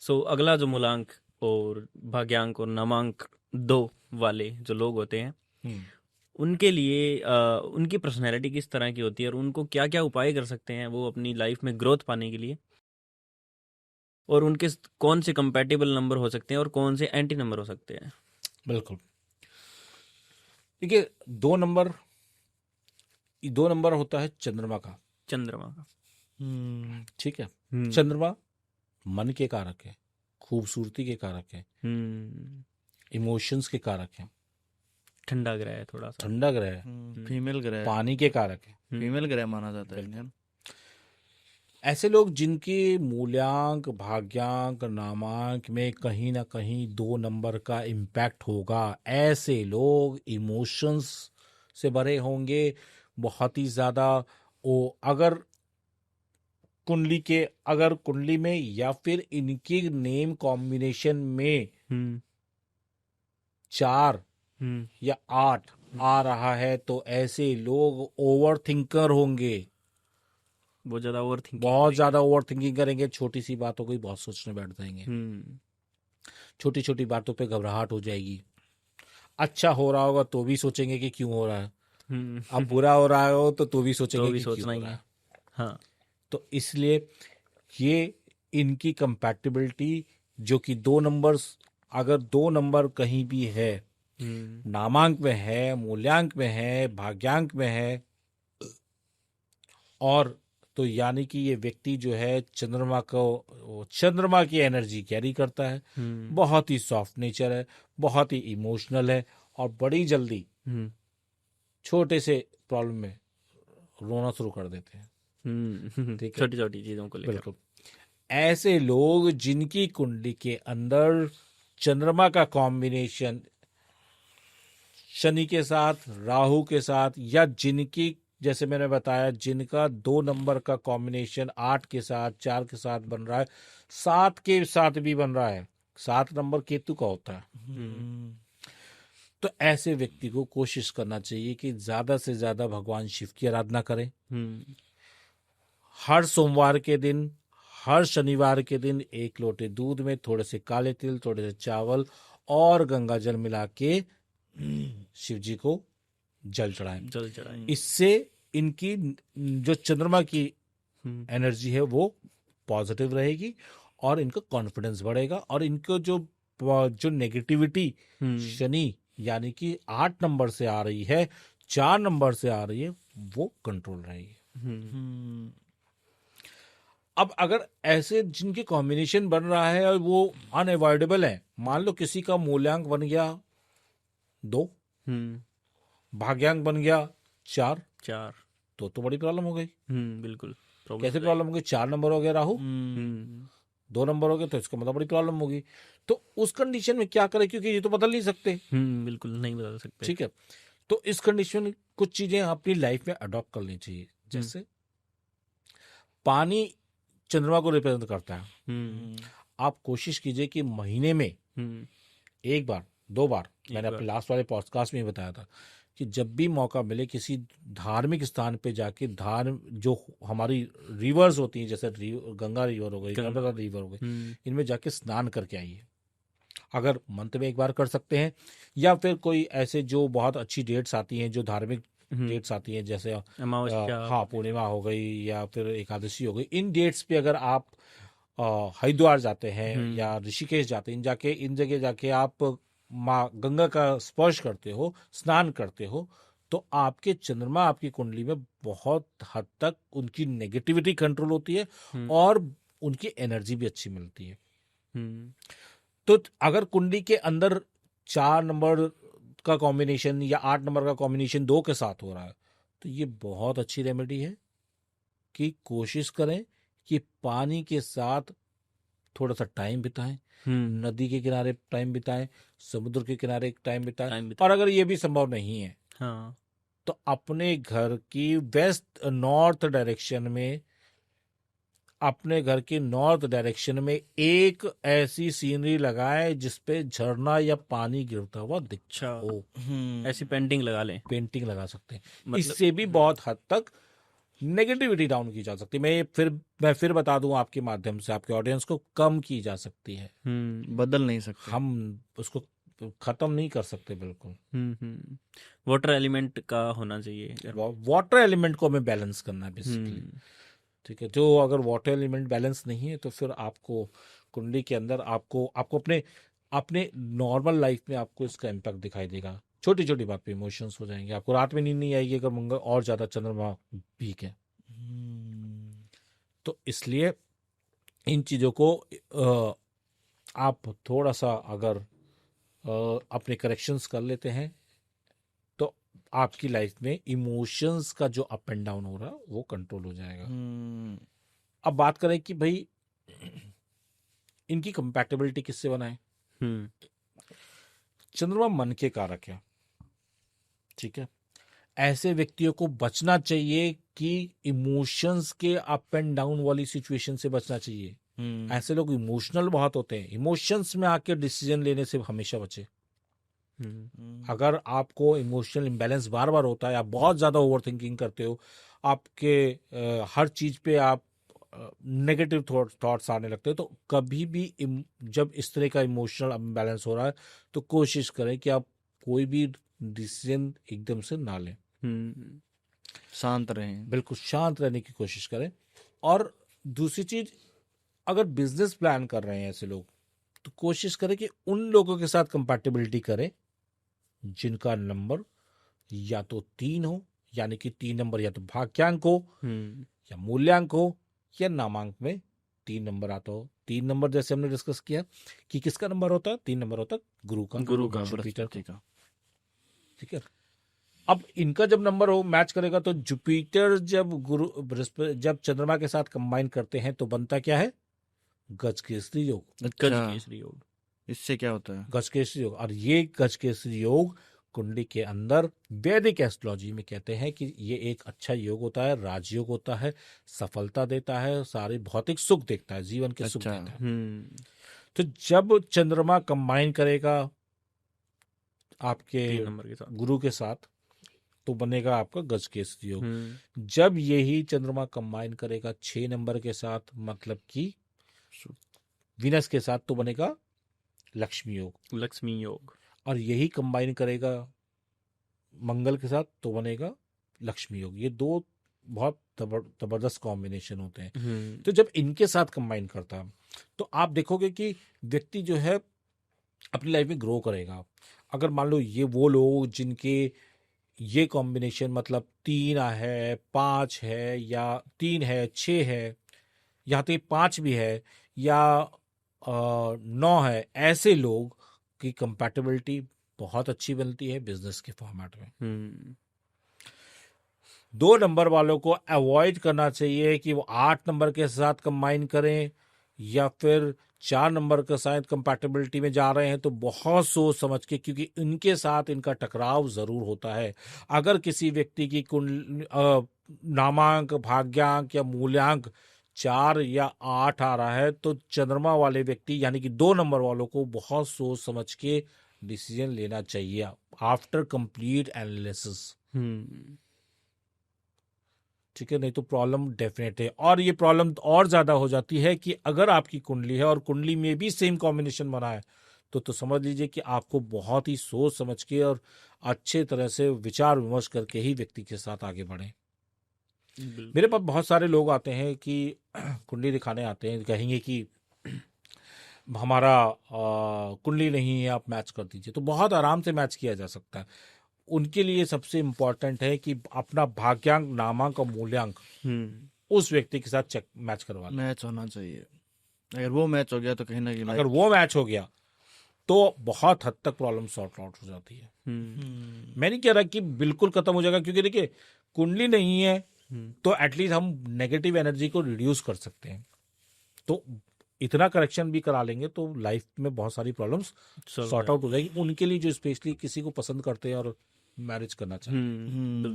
सो अगला जो मूलांक और भाग्यांक और नामांक 2 वाले जो लोग होते हैं, हम्म, उनके लिए उनकी पर्सनैलिटी किस तरह की होती है और उनको क्या क्या उपाय कर सकते हैं वो अपनी लाइफ में ग्रोथ पाने के लिए, और उनके कौन से कंपैटिबल नंबर हो सकते हैं और कौन से एंटी नंबर हो सकते हैं। बिल्कुल। देखिए, 2 नंबर, 2 नंबर होता है चंद्रमा का। चंद्रमा का। ठीक है। हम्म। चंद्रमा मन के कारक है, खूबसूरती के कारक है, हम्म। इमोशंस के कारक है, ठंडा ग्रह है थोड़ा सा। ठंडा ग्रह है, फीमेल ग्रह, पानी के कारक है। फीमेल ग्रह माना जाता है बिल्कुल। इंडियन। ऐसे लोग जिनके मूल्यांक, भाग्यांक, नामांक में कहीं ना कहीं 2 नंबर का इम्पैक्ट होगा, ऐसे लोग इमोशंस से भरे होंगे बहुत ही ज्यादा। ओ अगर कुंडली में या फिर इनके नेम कॉम्बिनेशन में हम्म। 4 हम्म। या 8 आ रहा है तो ऐसे लोग ओवर थिंकर होंगे, बहुत ज्यादा ओवर थिंकिंग बहुत करेंगे। ज्यादा ओवर थिंकिंग करेंगे, छोटी सी बातों को ही बहुत सोचने बैठ जाएंगे, हम्म। छोटी छोटी बातों पे घबराहट हो जाएगी। अच्छा हो रहा होगा तो भी सोचेंगे कि क्यों हो रहा है, अब हम्म। बुरा हो रहा हो तो भी तो सोचेंगे भी कि क्यों सोचना हो ही रहा है। है। हाँ। तो इसलिए ये इनकी कंपैटिबिलिटी, जो कि 2 नंबर्स, अगर 2 नंबर कहीं भी है, हम्म। नामांक में है, मूल्यांक में है, भाग्यांक में है, और तो यानी कि ये व्यक्ति जो है चंद्रमा की एनर्जी कैरी करता है, हम्म। बहुत ही सॉफ्ट नेचर है, बहुत ही इमोशनल है, और बड़ी जल्दी हम्म। छोटे से प्रॉब्लम में रोना शुरू कर देते हैं। ठीक है। छोटी छोटी चीजों को लेकर। बिल्कुल। ऐसे लोग जिनकी कुंडली के अंदर चंद्रमा का कॉम्बिनेशन शनि के साथ, राहु के साथ, या जिनकी, जैसे मैंने बताया, जिनका 2 नंबर का कॉम्बिनेशन 8 के साथ, 4 के साथ बन रहा है, 7 के साथ भी बन रहा है, 7 नंबर केतु का होता है, तो ऐसे व्यक्ति को कोशिश करना चाहिए कि ज्यादा से ज्यादा भगवान शिव की आराधना करें। हम्म। हर सोमवार के दिन, हर शनिवार के दिन 1 लोटे दूध में थोड़े से काले तिल, थोड़े से चावल और गंगा जल मिला के शिव जी को जल चढ़ाएं। जल चढ़ाए। इससे इनकी जो चंद्रमा की हम्म। एनर्जी है वो पॉजिटिव रहेगी, और इनका कॉन्फिडेंस बढ़ेगा, और इनको जो नेगेटिविटी शनि यानी कि 8 नंबर से आ रही है, 4 नंबर से आ रही है, वो कंट्रोल रहेगी। अब अगर ऐसे जिनके कॉम्बिनेशन बन रहा है और वो अनअवॉइडेबल है, मान लो किसी का मूल्यांक बन गया 2, भाग्यांक बन गया 4, 4। तो बड़ी प्रॉब्लम हो गई। बिल्कुल प्रॉब्लम कैसे प्रॉब्लम हो गई? 4 नंबर हो गया राहु, 2 नंबर हो गए, तो इसका मतलब बड़ी प्रॉब्लम होगी। तो उस कंडीशन में क्या करें, क्योंकि ये तो बदल नहीं सकते। बिल्कुल नहीं बदल सकते। ठीक है। तो इस कंडीशन में कुछ चीजें अपनी लाइफ में अडॉप्ट करनी चाहिए। जैसे पानी चंद्रमा को रिप्रेजेंट करता है। आप कोशिश कीजिए कि महीने में 1 बार 2 बार, मैंने अपने लास्ट वाले पॉडकास्ट में बताया था कि जब भी मौका मिले किसी धार्मिक स्थान पे जाके, जो हमारी रिवर्स होती हैं, जैसे गंगा रिवर हो गई, नर्मदा रिवर हो गई, इनमें जाके स्नान करके आइए। अगर मंथ में 1 बार कर सकते हैं, या फिर कोई ऐसे जो बहुत अच्छी डेट्स आती हैं, जो धार्मिक डेट्स आती हैं, जैसे हाँ, पूर्णिमा हो गई या फिर एकादशी हो गई, इन डेट्स पे अगर आप हरिद्वार जाते हैं या ऋषिकेश जाते हैं, इन जगह जाके आप माँ गंगा का स्पर्श करते हो, स्नान करते हो, तो आपके चंद्रमा, आपकी कुंडली में बहुत हद तक उनकी नेगेटिविटी कंट्रोल होती है, और उनकी एनर्जी भी अच्छी मिलती है। तो अगर कुंडली के अंदर 4 नंबर का कॉम्बिनेशन या 8 नंबर का कॉम्बिनेशन 2 के साथ हो रहा है, तो ये बहुत अच्छी रेमेडी है कि कोशिश करें कि पानी के साथ थोड़ा सा टाइम बिताएं, नदी के किनारे टाइम बिताएं, समुद्र के किनारे टाइम बिताएं, और अगर ये भी संभव नहीं है, तो अपने घर की नॉर्थ डायरेक्शन में एक ऐसी सीनरी लगाएं जिसपे झरना या पानी गिरता हुआ दिखता हो। ऐसी पेंटिंग लगा लें। पेंटिंग लगा सकते हैं। इससे भी बहुत हद तक नेगेटिविटी डाउन की जा सकती है। मैं फिर बता दूं आपके माध्यम से आपके ऑडियंस को, कम की जा सकती है। बदल नहीं सकते। हम उसको खत्म नहीं कर सकते बिल्कुल। वाटर एलिमेंट का होना चाहिए। वाटर एलिमेंट को हमें बैलेंस करना है बेसिकली, ठीक है। जो अगर वाटर एलिमेंट बैलेंस नहीं है तो फिर आपको कुंडली के अंदर आपको अपने नॉर्मल लाइफ में आपको इसका इम्पैक्ट दिखाई देगा। छोटी छोटी बात पे इमोशंस हो जाएंगे, आपको रात में नींद नहीं आएगी अगर मंगल और ज्यादा चंद्रमा वीक है। तो इसलिए इन चीजों को आप थोड़ा सा अगर अपने करेक्शंस कर लेते हैं तो आपकी लाइफ में इमोशंस का जो अप एंड डाउन हो रहा है वो कंट्रोल हो जाएगा। अब बात करें कि भाई इनकी कंपैटिबिलिटी किससे बनाए। चंद्रमा मन के कारक है, ठीक है। ऐसे व्यक्तियों को बचना चाहिए कि इमोशंस के अप एंड डाउन वाली सिचुएशन से बचना चाहिए। ऐसे लोग इमोशनल बहुत होते हैं, इमोशंस में आके डिसीजन लेने से हमेशा बचे। अगर आपको इमोशनल इम्बैलेंस बार बार होता है, आप बहुत ज्यादा ओवर थिंकिंग करते हो, आपके हर चीज पे आप नेगेटिव थॉट्स आने लगते हैं, तो कभी भी जब इस तरह का इमोशनल इम्बैलेंस हो रहा है तो कोशिश करें कि आप कोई भी डिसीजन एकदम से ना लें। शांत रहें, बिल्कुल शांत रहने की कोशिश करें। और दूसरी चीज, अगर बिजनेस प्लान कर रहे हैं ऐसे लोग तो कोशिश करें कि उन लोगों के साथ कंपैटिबिलिटी करें जिनका नंबर या तो 3 हो, यानी कि 3 नंबर या तो भाग्यांक हो या मूल्यांक हो या नामांक में 3 नंबर आता हो। 3 नंबर जैसे हमने डिस्कस किया कि किसका नंबर होता है, 3 नंबर होता है गुरु का जुपिटर का, ठीक है। अब इनका जब नंबर हो मैच करेगा तो जुपिटर जब चंद्रमा के साथ कंबाइन करते हैं तो बनता क्या है, गजकेसरी योग। गजकेसरी योग, इससे क्या होता है? गजकेसरी योग। और ये गजकेसरी योग कुंडली के अंदर वैदिक एस्ट्रोलॉजी में कहते हैं कि ये एक अच्छा योग होता है, राजयोग होता है, सफलता देता है, सारे भौतिक सुख देता है, जीवन के सुख देता है। तो जब चंद्रमा कंबाइन करेगा आपके गुरु के साथ तो बनेगा आपका गजकेसरी योग। जब यही चंद्रमा कंबाइन करेगा 6 नंबर के साथ, मतलब कि विनस के साथ, तो बनेगा लक्ष्मी योग। और यही कंबाइन करेगा मंगल के साथ तो बनेगा लक्ष्मी योग। ये दो बहुत जबरदस्त कॉम्बिनेशन होते हैं। तो जब इनके साथ कंबाइन करता है तो आप देखोगे कि व्यक्ति जो है अपनी लाइफ में ग्रो करेगा। अगर मान लो ये वो लोग जिनके ये कॉम्बिनेशन मतलब 3 है, 5 है, या 3 है, 6 है, यहाँ तो 5 भी है, या 9 है, ऐसे लोग की कंपैटिबिलिटी बहुत अच्छी बनती है बिजनेस के फॉर्मेट में। 2 नंबर वालों को अवॉइड करना चाहिए कि वो 8 नंबर के साथ कंबाइन करें, या फिर 4 नंबर के साथ कंपैटिबिलिटी में जा रहे हैं तो बहुत सोच समझ के, क्योंकि इनके साथ इनका टकराव जरूर होता है। अगर किसी व्यक्ति की नामांक, भाग्यांक या मूल्यांक 4 या 8 आ रहा है तो चंद्रमा वाले व्यक्ति यानी कि 2 नंबर वालों को बहुत सोच समझ के डिसीजन लेना चाहिए आफ्टर कंप्लीट एनालिसिस, ठीक है। नहीं तो प्रॉब्लम डेफिनेट है। और ये प्रॉब्लम और ज्यादा हो जाती है कि अगर आपकी कुंडली है और कुंडली में भी सेम कॉम्बिनेशन बना है तो समझ लीजिए कि आपको बहुत ही सोच समझ के और अच्छे तरह से विचार विमर्श करके ही व्यक्ति के साथ आगे बढ़े। मेरे पास बहुत सारे लोग आते हैं कि कुंडली दिखाने आते हैं, कहेंगे कि हमारा कुंडली नहीं है, आप मैच कर दीजिए। तो बहुत आराम से मैच किया जा सकता है। उनके लिए सबसे इम्पोर्टेंट है कि अपना भाग्यांक, नामांक और मूल्यांक उस व्यक्ति के साथ चेक मैच करवा, मैच होना चाहिए। अगर वो मैच हो गया तो कहीं ना कहीं, अगर वो मैच हो गया तो बहुत हद तक प्रॉब्लम सॉर्ट आउट हो जाती है। मैं नहीं कह रहा कि बिल्कुल खत्म हो जाएगा, क्योंकि देखिए कुंडली नहीं है तो एटलीस्ट हम नेगेटिव एनर्जी को रिड्यूस कर सकते हैं। तो इतना करेक्शन भी करा लेंगे तो लाइफ में बहुत सारी प्रॉब्लम्स सॉर्ट आउट हो जाएगी। उनके लिए जो स्पेशली किसी को पसंद करते हैं और मैरिज करना चाहते हैं।